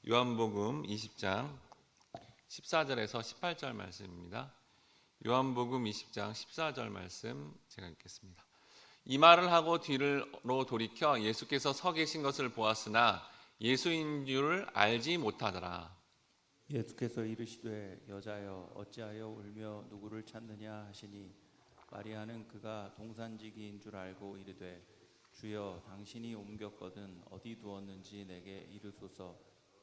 요한복음 20장 14절에서 18절 말씀입니다. 요한복음 20장 14절 말씀 제가 읽겠습니다. 이 말을 하고 뒤로 돌이켜 예수께서 서 계신 것을 보았으나 예수인 줄을 알지 못하더라. 예수께서 이르시되 여자여 어찌하여 울며 누구를 찾느냐 하시니 마리아는 그가 동산지기인 줄 알고 이르되 주여 당신이 옮겼거든 어디 두었는지 내게 이르소서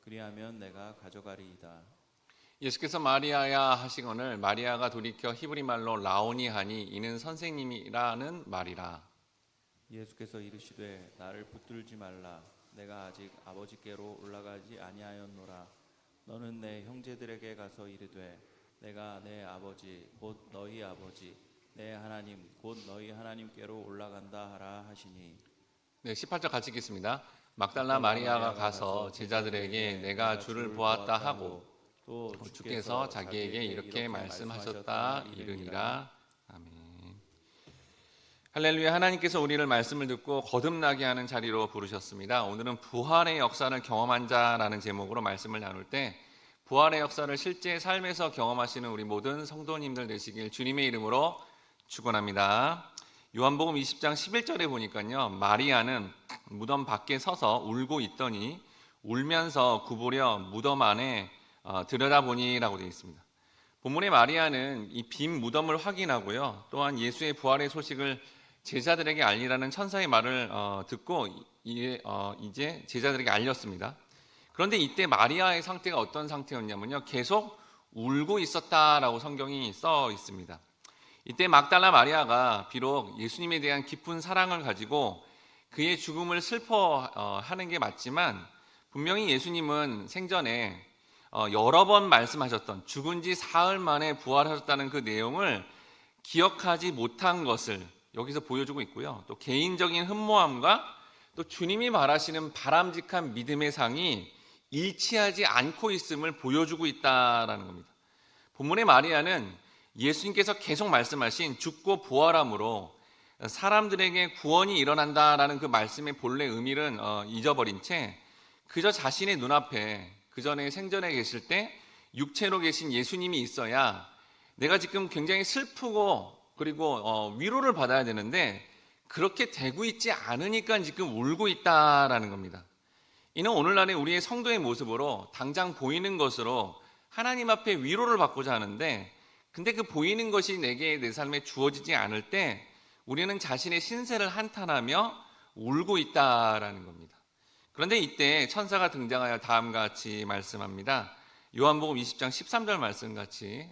그리하면 내가 가져가리이다. 예수께서 마리아야 하시거늘 마리아가 돌이켜 히브리 말로 라오니 하니 이는 선생님이라는 말이라. 예수께서 이르시되 나를 붙들지 말라 내가 아직 아버지께로 올라가지 아니하였노라. 너는 내 형제들에게 가서 이르되 내가 내 아버지 곧 너희 아버지 내 하나님 곧 너희 하나님께로 올라간다 하라 하시니. 네, 18절 같이 읽겠습니다. 막달라 마리아가 가서 제자들에게 내가 주를 보았다 하고 또 주께서 자기에게 이렇게 말씀하셨다 이르니라. 아멘. 할렐루야. 하나님께서 우리를 말씀을 듣고 거듭나게 하는 자리로 부르셨습니다. 오늘은 부활의 역사를 경험한 자라는 제목으로 말씀을 나눌 때 부활의 역사를 실제 삶에서 경험하시는 우리 모든 성도님들 되시길 주님의 이름으로 축원합니다. 요한복음 20장 11절에 보니까요, 마리아는 무덤 밖에 서서 울고 있더니 울면서 구부려 무덤 안에 들여다보니라고 되어 있습니다. 본문의 마리아는 이 빈 무덤을 확인하고요, 또한 예수의 부활의 소식을 제자들에게 알리라는 천사의 말을 듣고 이제 제자들에게 알렸습니다. 그런데 이때 마리아의 상태가 어떤 상태였냐면요, 계속 울고 있었다라고 성경이 써 있습니다. 이때 막달라 마리아가 비록 예수님에 대한 깊은 사랑을 가지고 그의 죽음을 슬퍼하는 게 맞지만 분명히 예수님은 생전에 여러 번 말씀하셨던 죽은 지 사흘 만에 부활하셨다는 그 내용을 기억하지 못한 것을 여기서 보여주고 있고요. 또 개인적인 흠모함과 또 주님이 말하시는 바람직한 믿음의 상이 일치하지 않고 있음을 보여주고 있다라는 겁니다. 본문의 마리아는 예수님께서 계속 말씀하신 죽고 부활함으로 사람들에게 구원이 일어난다라는 그 말씀의 본래 의미를 잊어버린 채 그저 자신의 눈앞에 그전에 생전에 계실 때 육체로 계신 예수님이 있어야 내가 지금 굉장히 슬프고 그리고 위로를 받아야 되는데 그렇게 되고 있지 않으니까 지금 울고 있다라는 겁니다. 이는 오늘날의 우리의 성도의 모습으로 당장 보이는 것으로 하나님 앞에 위로를 받고자 하는데 근데 그 보이는 것이 내게 내 삶에 주어지지 않을 때 우리는 자신의 신세를 한탄하며 울고 있다라는 겁니다. 그런데 이때 천사가 등장하여 다음과 같이 말씀합니다. 요한복음 20장 13절 말씀 같이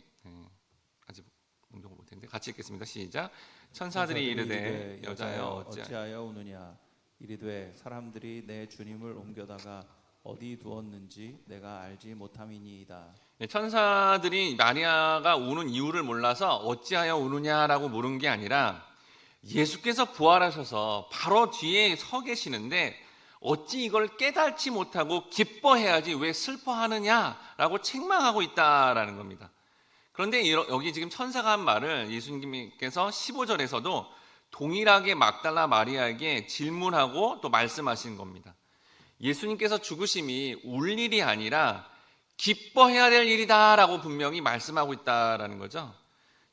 아직 운동을 못했는데 같이 읽겠습니다. 시작. 천사들이 이르되 여자여 어찌하여 우느냐 이르되 사람들이 내 주님을 옮겨다가 어디 두었는지 내가 알지 못함이니이다. 천사들이 마리아가 우는 이유를 몰라서 어찌하여 우느냐라고 물은 게 아니라 예수께서 부활하셔서 바로 뒤에 서 계시는데 어찌 이걸 깨닫지 못하고 기뻐해야지 왜 슬퍼하느냐라고 책망하고 있다라는 겁니다. 그런데 여기 지금 천사가 한 말을 예수님께서 15절에서도 동일하게 막달라 마리아에게 질문하고 또 말씀하신 겁니다. 예수님께서 죽으심이 울 일이 아니라 기뻐해야 될 일이다라고 분명히 말씀하고 있다라는 거죠.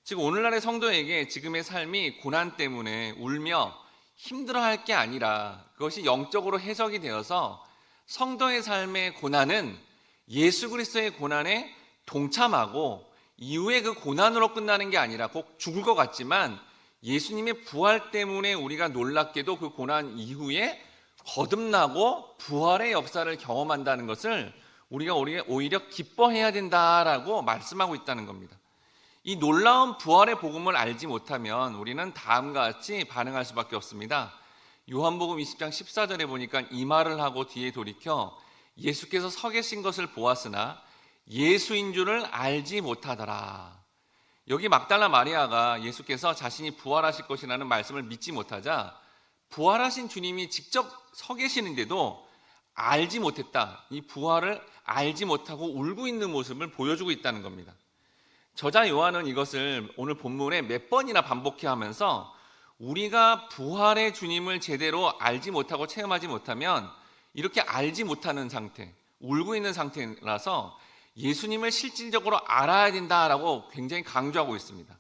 즉 오늘날의 성도에게 지금의 삶이 고난 때문에 울며 힘들어할 게 아니라 그것이 영적으로 해석이 되어서 성도의 삶의 고난은 예수 그리스도의 고난에 동참하고 이후에 그 고난으로 끝나는 게 아니라 꼭 죽을 것 같지만 예수님의 부활 때문에 우리가 놀랍게도 그 고난 이후에 거듭나고 부활의 역사를 경험한다는 것을 우리가 오히려 기뻐해야 된다라고 말씀하고 있다는 겁니다. 이 놀라운 부활의 복음을 알지 못하면 우리는 다음과 같이 반응할 수밖에 없습니다. 요한복음 20장 14절에 보니까 이 말을 하고 뒤에 돌이켜 예수께서 서 계신 것을 보았으나 예수인 줄을 알지 못하더라. 여기 막달라 마리아가 예수께서 자신이 부활하실 것이라는 말씀을 믿지 못하자 부활하신 주님이 직접 서 계시는데도 알지 못했다. 이 부활을 알지 못하고 울고 있는 모습을 보여주고 있다는 겁니다. 저자 요한은 이것을 오늘 본문에 몇 번이나 반복해 하면서 우리가 부활의 주님을 제대로 알지 못하고 체험하지 못하면 이렇게 알지 못하는 상태, 울고 있는 상태라서 예수님을 실질적으로 알아야 된다라고 굉장히 강조하고 있습니다.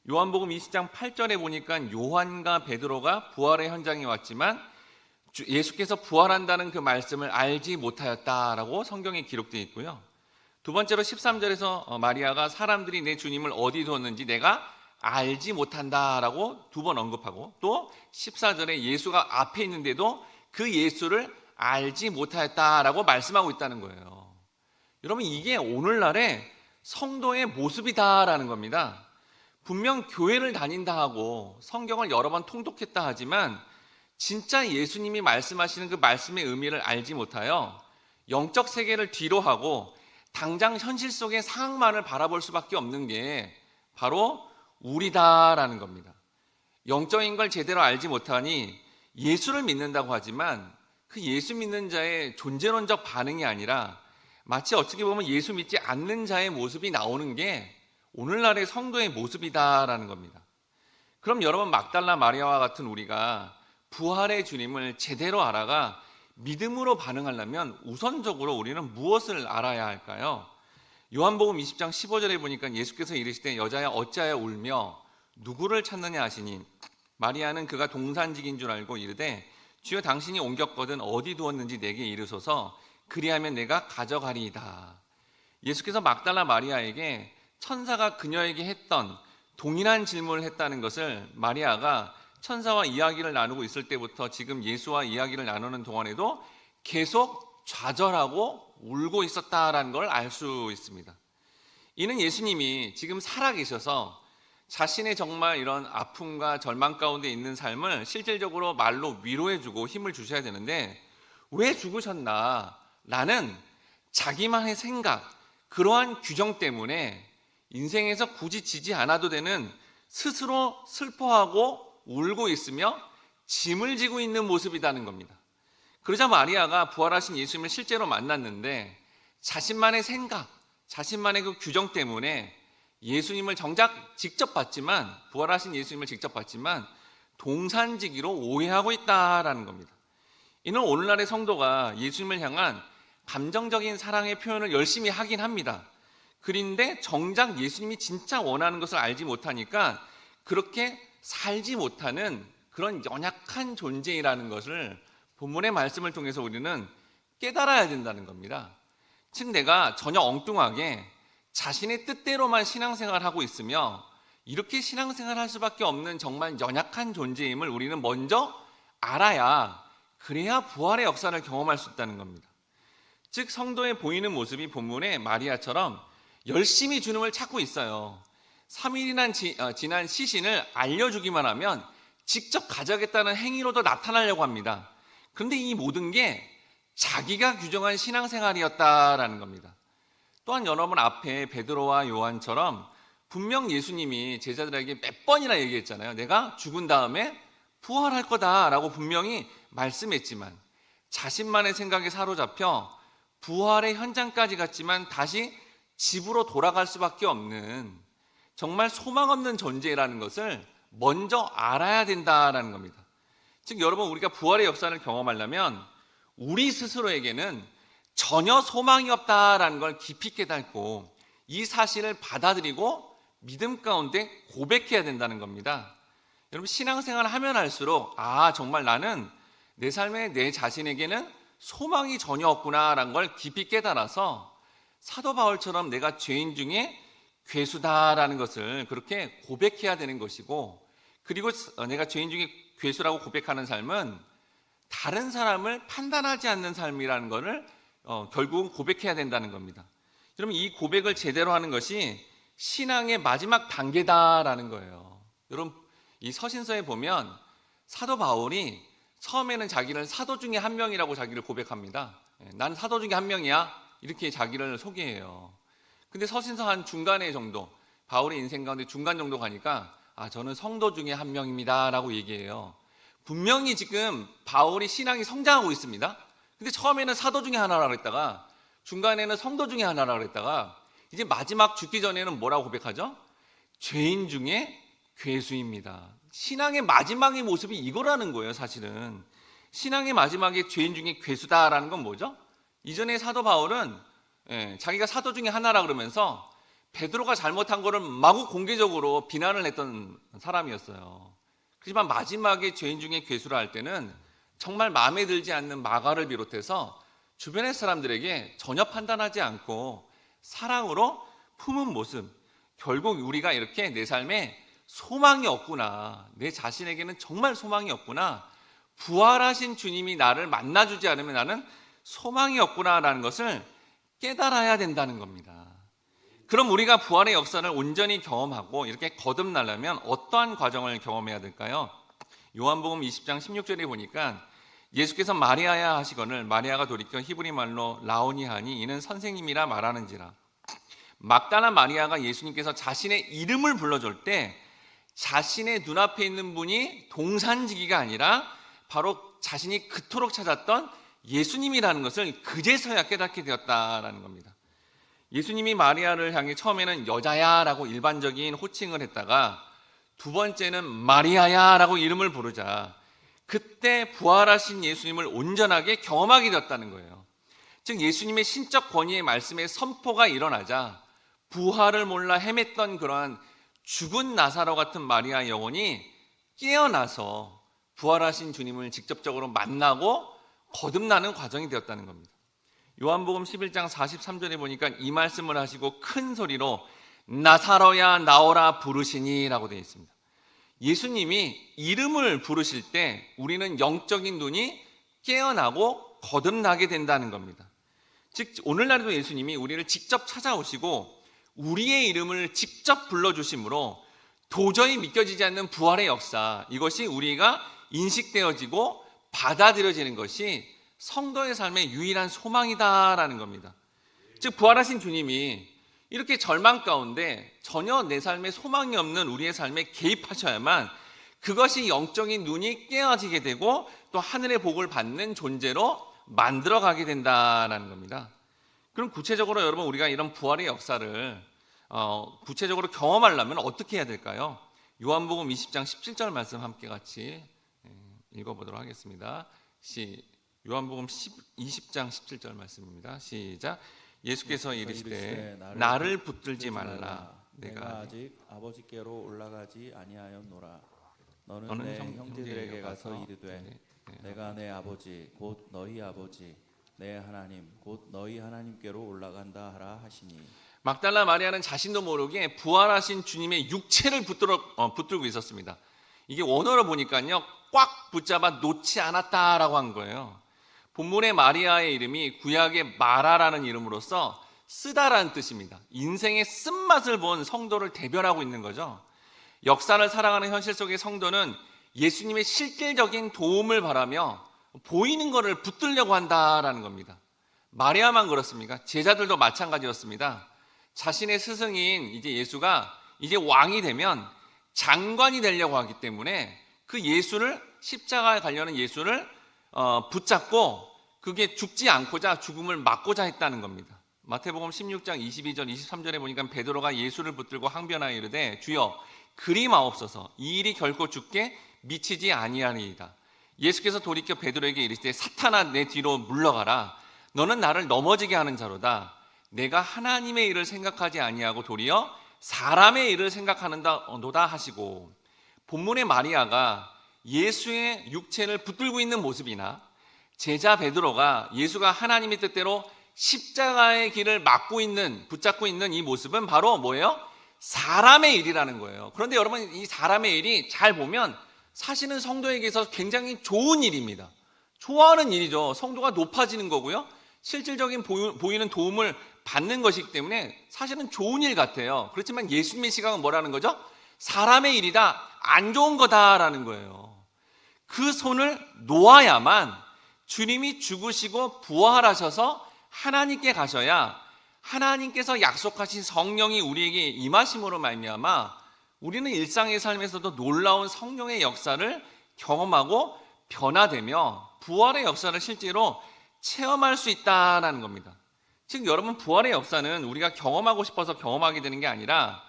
요한복음 20장 8절에 보니까 요한과 베드로가 부활의 현장에 왔지만 예수께서 부활한다는 그 말씀을 알지 못하였다라고 성경에 기록되어 있고요. 두 번째로 13절에서 마리아가 사람들이 내 주님을 어디 두었는지 내가 알지 못한다라고 두 번 언급하고, 또 14절에 예수가 앞에 있는데도 그 예수를 알지 못하였다라고 말씀하고 있다는 거예요. 여러분, 이게 오늘날의 성도의 모습이다라는 겁니다. 분명 교회를 다닌다 하고 성경을 여러 번 통독했다 하지만 진짜 예수님이 말씀하시는 그 말씀의 의미를 알지 못하여 영적 세계를 뒤로 하고 당장 현실 속의 상황만을 바라볼 수밖에 없는 게 바로 우리다라는 겁니다. 영적인 걸 제대로 알지 못하니 예수를 믿는다고 하지만 그 예수 믿는 자의 존재론적 반응이 아니라 마치 어떻게 보면 예수 믿지 않는 자의 모습이 나오는 게 오늘날의 성도의 모습이다라는 겁니다. 그럼 여러분, 막달라 마리아와 같은 우리가 부활의 주님을 제대로 알아가 믿음으로 반응하려면 우선적으로 우리는 무엇을 알아야 할까요? 요한복음 20장 15절에 보니까 예수께서 이르시되 여자야 어찌하여 울며 누구를 찾느냐 하시니 마리아는 그가 동산직인 줄 알고 이르되 주여 당신이 옮겼거든 어디 두었는지 내게 이르소서 그리하면 내가 가져가리이다. 예수께서 막달라 마리아에게 천사가 그녀에게 했던 동일한 질문을 했다는 것을 마리아가 천사와 이야기를 나누고 있을 때부터 지금 예수와 이야기를 나누는 동안에도 계속 좌절하고 울고 있었다라는 걸 알 수 있습니다. 이는 예수님이 지금 살아계셔서 자신의 정말 이런 아픔과 절망 가운데 있는 삶을 실질적으로 말로 위로해주고 힘을 주셔야 되는데 왜 죽으셨나? 라는 자기만의 생각, 그러한 규정 때문에 인생에서 굳이 지지 않아도 되는 스스로 슬퍼하고 울고 있으며 짐을 지고 있는 모습이라는 겁니다. 그러자 마리아가 부활하신 예수님을 실제로 만났는데 자신만의 생각, 자신만의 그 규정 때문에 예수님을 정작 직접 봤지만, 부활하신 예수님을 직접 봤지만 동산지기로 오해하고 있다라는 겁니다. 이는 오늘날의 성도가 예수님을 향한 감정적인 사랑의 표현을 열심히 하긴 합니다. 그런데 정작 예수님이 진짜 원하는 것을 알지 못하니까 그렇게 살지 못하는 그런 연약한 존재라는 것을 본문의 말씀을 통해서 우리는 깨달아야 된다는 겁니다. 즉 내가 전혀 엉뚱하게 자신의 뜻대로만 신앙생활을 하고 있으며 이렇게 신앙생활을 할 수밖에 없는 정말 연약한 존재임을 우리는 먼저 알아야, 그래야 부활의 역사를 경험할 수 있다는 겁니다. 즉 성도의 보이는 모습이 본문의 마리아처럼 열심히 주님을 찾고 있어요. 3일이나 지난 시신을 알려주기만 하면 직접 가져가겠다는 행위로도 나타나려고 합니다. 그런데 이 모든 게 자기가 규정한 신앙생활이었다라는 겁니다. 또한 여러분, 앞에 베드로와 요한처럼 분명 예수님이 제자들에게 몇 번이나 얘기했잖아요. 내가 죽은 다음에 부활할 거다라고 분명히 말씀했지만 자신만의 생각에 사로잡혀 부활의 현장까지 갔지만 다시 집으로 돌아갈 수밖에 없는 정말 소망 없는 존재라는 것을 먼저 알아야 된다라는 겁니다. 즉 여러분, 우리가 부활의 역사를 경험하려면 우리 스스로에게는 전혀 소망이 없다라는 걸 깊이 깨닫고 이 사실을 받아들이고 믿음 가운데 고백해야 된다는 겁니다. 여러분, 신앙생활을 하면 할수록 정말 나는 내 삶에 내 자신에게는 소망이 전혀 없구나라는 걸 깊이 깨달아서 사도 바울처럼 내가 죄인 중에 괴수다라는 것을 그렇게 고백해야 되는 것이고, 그리고 내가 죄인 중에 괴수라고 고백하는 삶은 다른 사람을 판단하지 않는 삶이라는 것을 결국은 고백해야 된다는 겁니다. 여러분, 이 고백을 제대로 하는 것이 신앙의 마지막 단계다라는 거예요. 여러분, 이 서신서에 보면 사도 바울이 처음에는 자기를 사도 중에 한 명이라고 자기를 고백합니다. 난 사도 중에 한 명이야, 이렇게 자기를 소개해요. 근데 서신서 한 중간에 정도, 바울의 인생 가운데 중간 정도 가니까 저는 성도 중에 한 명입니다 라고 얘기해요. 분명히 지금 바울이 신앙이 성장하고 있습니다. 근데 처음에는 사도 중에 하나라고 그랬다가 중간에는 성도 중에 하나라고 그랬다가 이제 마지막 죽기 전에는 뭐라고 고백하죠? 죄인 중에 괴수입니다. 신앙의 마지막의 모습이 이거라는 거예요. 사실은 신앙의 마지막에 죄인 중에 괴수다라는 건 뭐죠? 이전에 사도 바울은 자기가 사도 중에 하나라 그러면서 베드로가 잘못한 거를 마구 공개적으로 비난을 했던 사람이었어요. 하지만 마지막에 죄인 중에 괴수를 할 때는 정말 마음에 들지 않는 마가를 비롯해서 주변의 사람들에게 전혀 판단하지 않고 사랑으로 품은 모습, 결국 우리가 이렇게 내 삶에 소망이 없구나, 내 자신에게는 정말 소망이 없구나, 부활하신 주님이 나를 만나주지 않으면 나는 소망이 없구나라는 것을 깨달아야 된다는 겁니다. 그럼 우리가 부활의 역사를 온전히 경험하고 이렇게 거듭나려면 어떠한 과정을 경험해야 될까요? 요한복음 20장 16절에 보니까 예수께서 마리아야 하시거늘 마리아가 돌이켜 히브리 말로 라오니 하니 이는 선생님이라 말하는지라. 막달라 마리아가 예수님께서 자신의 이름을 불러줄 때 자신의 눈앞에 있는 분이 동산지기가 아니라 바로 자신이 그토록 찾았던 예수님이라는 것을 그제서야 깨닫게 되었다라는 겁니다. 예수님이 마리아를 향해 처음에는 여자야 라고 일반적인 호칭을 했다가 두 번째는 마리아야 라고 이름을 부르자 그때 부활하신 예수님을 온전하게 경험하게 되었다는 거예요. 즉 예수님의 신적 권위의 말씀에 선포가 일어나자 부활을 몰라 헤맸던 그러한 죽은 나사로 같은 마리아의 영혼이 깨어나서 부활하신 주님을 직접적으로 만나고 거듭나는 과정이 되었다는 겁니다. 요한복음 11장 43절에 보니까 이 말씀을 하시고 큰 소리로 나사로야 나오라 부르시니 라고 되어 있습니다. 예수님이 이름을 부르실 때 우리는 영적인 눈이 깨어나고 거듭나게 된다는 겁니다. 즉 오늘날에도 예수님이 우리를 직접 찾아오시고 우리의 이름을 직접 불러주심으로 도저히 믿겨지지 않는 부활의 역사, 이것이 우리가 인식되어지고 받아들여지는 것이 성도의 삶의 유일한 소망이다라는 겁니다. 즉 부활하신 주님이 이렇게 절망 가운데 전혀 내 삶에 소망이 없는 우리의 삶에 개입하셔야만 그것이 영적인 눈이 깨어지게 되고 또 하늘의 복을 받는 존재로 만들어가게 된다는 겁니다. 그럼 구체적으로 여러분 우리가 이런 부활의 역사를 구체적으로 경험하려면 어떻게 해야 될까요? 요한복음 20장 17절 말씀 함께 같이 읽어보도록 하겠습니다. 요한복음 20장 17절 말씀입니다. 시작. 예수께서 이르시되 나를 붙들지 말라. 내가 아직 아버지께로 올라가지 아니하였노라. 너는 내 형제들에게 가서 이르되 내가 내 아버지 곧 너희 아버지 내 하나님 곧 너희 하나님께로 올라간다 하라 하시니. 막달라 마리아는 자신도 모르게 부활하신 주님의 육체를 붙들고 있었습니다. 이게 원어로 보니까요 꽉 붙잡아 놓지 않았다라고 한 거예요. 본문의 마리아의 이름이 구약의 마라라는 이름으로서 쓰다라는 뜻입니다. 인생의 쓴맛을 본 성도를 대변하고 있는 거죠. 역사를 살아가는 현실 속의 성도는 예수님의 실질적인 도움을 바라며 보이는 것을 붙들려고 한다라는 겁니다. 마리아만 그렇습니까? 제자들도 마찬가지였습니다. 자신의 스승인 이제 예수가 이제 왕이 되면 장관이 되려고 하기 때문에 그 예수를 십자가에 가려는 예수를 붙잡고 그게 죽지 않고자 죽음을 막고자 했다는 겁니다. 마태복음 16장 22절 23절에 보니까 베드로가 예수를 붙들고 항변하여 이르되 주여 그리 마옵소서 이 일이 결코 죽게 미치지 아니하리이다. 예수께서 돌이켜 베드로에게 이르시되 사탄아 내 뒤로 물러가라. 너는 나를 넘어지게 하는 자로다. 내가 하나님의 일을 생각하지 아니하고 도리어 사람의 일을 생각하는도다 하시고. 본문의 마리아가 예수의 육체를 붙들고 있는 모습이나 제자 베드로가 예수가 하나님의 뜻대로 십자가의 길을 막고 있는 붙잡고 있는 이 모습은 바로 뭐예요? 사람의 일이라는 거예요. 그런데 여러분 이 사람의 일이 잘 보면 사실은 성도에게서 굉장히 좋은 일입니다. 좋아하는 일이죠. 성도가 높아지는 거고요. 실질적인 보이는 도움을 받는 것이기 때문에 사실은 좋은 일 같아요. 그렇지만 예수님의 시각은 뭐라는 거죠? 사람의 일이다, 안 좋은 거다라는 거예요. 그 손을 놓아야만 주님이 죽으시고 부활하셔서 하나님께 가셔야 하나님께서 약속하신 성령이 우리에게 임하심으로 말미암아 우리는 일상의 삶에서도 놀라운 성령의 역사를 경험하고 변화되며 부활의 역사를 실제로 체험할 수 있다는 겁니다. 즉 여러분 부활의 역사는 우리가 경험하고 싶어서 경험하게 되는 게 아니라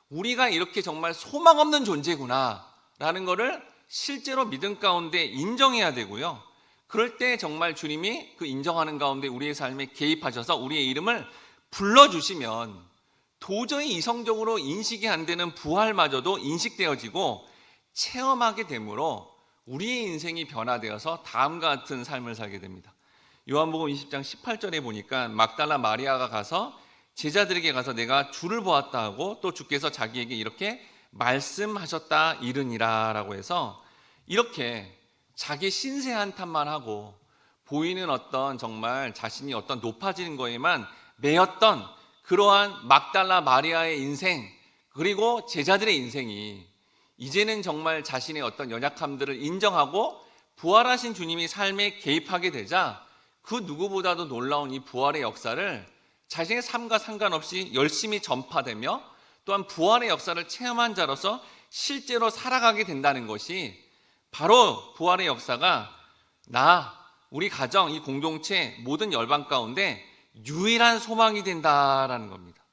우리가 이렇게 정말 소망 없는 존재구나 라는 것을 실제로 믿음 가운데 인정해야 되고요. 그럴 때 정말 주님이 그 인정하는 가운데 우리의 삶에 개입하셔서 우리의 이름을 불러주시면 도저히 이성적으로 인식이 안 되는 부활마저도 인식되어지고 체험하게 되므로 우리의 인생이 변화되어서 다음과 같은 삶을 살게 됩니다. 요한복음 20장 18절에 보니까 막달라 마리아가 가서 제자들에게 가서 내가 주를 보았다 하고 또 주께서 자기에게 이렇게 말씀하셨다 이르니라 라고 해서 이렇게 자기 신세 한탄만 하고 보이는 어떤 정말 자신이 어떤 높아지는 거에만 매였던 그러한 막달라 마리아의 인생 그리고 제자들의 인생이 이제는 정말 자신의 어떤 연약함들을 인정하고 부활하신 주님이 삶에 개입하게 되자 그 누구보다도 놀라운 이 부활의 역사를 자신의 삶과 상관없이 열심히 전파되며 또한 부활의 역사를 체험한 자로서 실제로 살아가게 된다는 것이 바로 부활의 역사가 우리 가정, 이 공동체 모든 열방 가운데 유일한 소망이 된다라는 겁니다.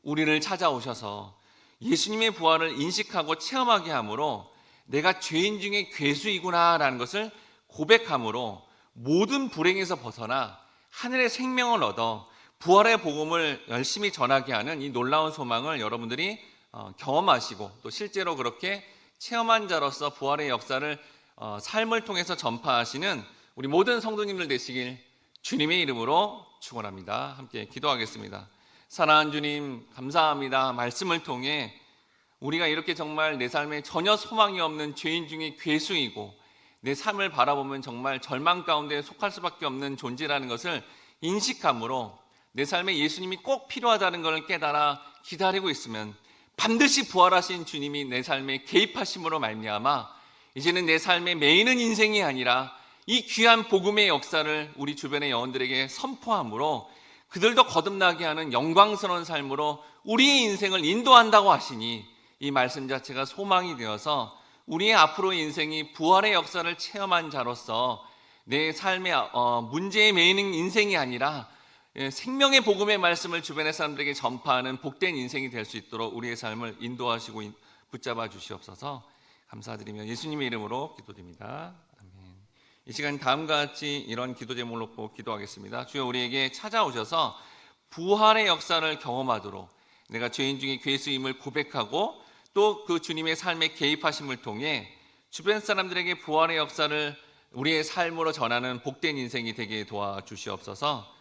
우리를 찾아오셔서 예수님의 부활을 인식하고 체험하게 함으로 내가 죄인 중에 괴수이구나라는 것을 고백함으로 모든 불행에서 벗어나 하늘의 생명을 얻어 부활의 복음을 열심히 전하게 하는 이 놀라운 소망을 여러분들이 경험하시고 또 실제로 그렇게 체험한 자로서 부활의 역사를 삶을 통해서 전파하시는 우리 모든 성도님들 되시길 주님의 이름으로 축원합니다. 함께 기도하겠습니다. 사랑하는 주님 감사합니다. 말씀을 통해 우리가 이렇게 정말 내 삶에 전혀 소망이 없는 죄인 중에 괴수이고 내 삶을 바라보면 정말 절망 가운데 속할 수밖에 없는 존재라는 것을 인식함으로 내 삶에 예수님이 꼭 필요하다는 것을 깨달아 기다리고 있으면 반드시 부활하신 주님이 내 삶에 개입하심으로 말미암아 이제는 내 삶에 매이는 인생이 아니라 이 귀한 복음의 역사를 우리 주변의 영혼들에게 선포함으로 그들도 거듭나게 하는 영광스러운 삶으로 우리의 인생을 인도한다고 하시니 이 말씀 자체가 소망이 되어서 우리의 앞으로의 인생이 부활의 역사를 체험한 자로서 내 삶의 문제에 매이는 인생이 아니라 생명의 복음의 말씀을 주변의 사람들에게 전파하는 복된 인생이 될 수 있도록 우리의 삶을 인도하시고 붙잡아 주시옵소서. 감사드리며 예수님의 이름으로 기도드립니다. 아멘. 이 시간 다음과 같이 이런 기도 제목을 놓고 기도하겠습니다. 주여 우리에게 찾아오셔서 부활의 역사를 경험하도록 내가 죄인 중에 괴수임을 고백하고 또 그 주님의 삶에 개입하심을 통해 주변 사람들에게 부활의 역사를 우리의 삶으로 전하는 복된 인생이 되게 도와주시옵소서.